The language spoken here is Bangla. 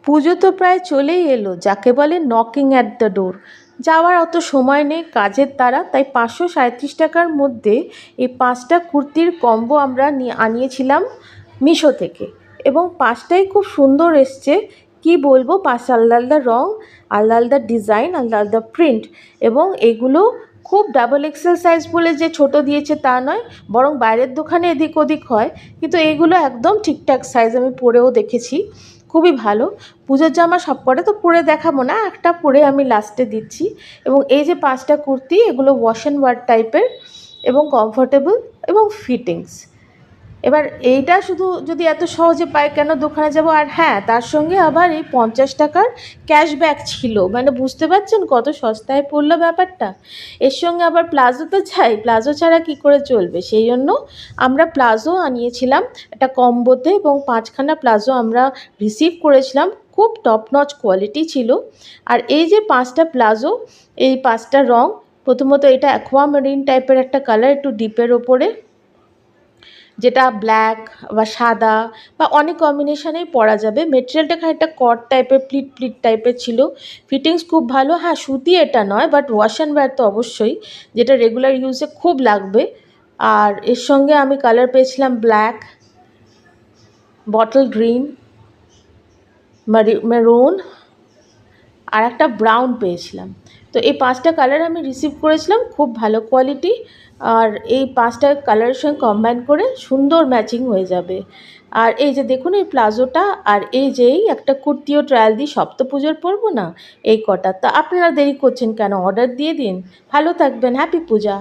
পুজো তো প্রায় চলেই এলো, যাকে বলে নকিং অ্যাট দ্য ডোর। যাওয়ার অত সময় নেই কাজের তাড়া, তাই 537 টাকার মধ্যে এই 5টা কুর্তির কম্বো আমরা আনিয়েছিলাম মিশো থেকে, এবং 5টাই খুব সুন্দর এসছে। কি বলবো, 5 আলাদা আলাদা রঙ, আলাদা আলাদা ডিজাইন, আলাদা আলাদা প্রিন্ট, এবং এগুলো খুব ডাবল এক্সেল সাইজ বলে যে ছোট দিয়েছে তা নয়, বরং বাইরের দোকানে এদিক ওদিক হয়, কিন্তু এইগুলো একদম ঠিকঠাক সাইজ। আমি পরেও দেখেছি, খুবই ভালো। পুজোর জামা সবকটা তো পরে দেখাবো না, একটা পরে আমি লাস্টে দিচ্ছি। এবং এই যে 5টা কুর্তি, এগুলো ওয়াশ অ্যান্ড ওয়ার টাইপের এবং কমফোর্টেবল এবং ফিটিংস। এবার এইটা শুধু যদি এত সহজে পাই কেন দোকানে যাব? আর হ্যাঁ, তার সঙ্গে আবার এই 50 টাকার ক্যাশব্যাক ছিল, মানে বুঝতে পারছেন কত সস্তায় পড়লো ব্যাপারটা। এর সঙ্গে আবার প্লাজো তো চাই, প্লাজো ছাড়া কি করে চলবে, সেই জন্য আমরা প্লাজো আনিয়েছিলাম একটা কম্বোতে, এবং 5খানা প্লাজো আমরা রিসিভ করেছিলাম। খুব টপ নচ কোয়ালিটি ছিল। আর এই যে 5টা প্লাজো, এই 5টা রঙ, প্রথমত এটা অ্যাকোয়ামেরিন টাইপের একটা কালার, একটু ডিপের ওপরে, যেটা ব্ল্যাক বা সাদা বা অনেক কম্বিনেশানেই পরা যাবে। মেটেরিয়ালটা খানিকটা কট টাইপের, প্লিট প্লিট টাইপের ছিল। ফিটিংস খুব ভালো। হ্যাঁ, সুতি এটা নয়, বাট ওয়াশ অ্যান্ড ওয়্যার তো অবশ্যই, যেটা রেগুলার ইউজে খুব লাগবে। আর এর সঙ্গে আমি কালার পেয়েছিলাম ব্ল্যাক, বটল গ্রিন, মেরুন, আর একটা ব্রাউন পেয়েছিলাম। তো এই 5টা কালার আমি রিসিভ করেছিলাম, খুব ভালো কোয়ালিটি। আর এই 5টা কালারের সঙ্গে কম্বাইন করে সুন্দর ম্যাচিং হয়ে যাবে। আর এই যে দেখুন এই প্লাজোটা, আর এই যে এই একটা কুর্তিও ট্রায়াল দিই, সব তো পুজোর পরবো না, এই কটা। তা আপনারা দেরি করছেন কেন? অর্ডার দিয়ে দিন। ভালো থাকবেন, হ্যাপি পূজা।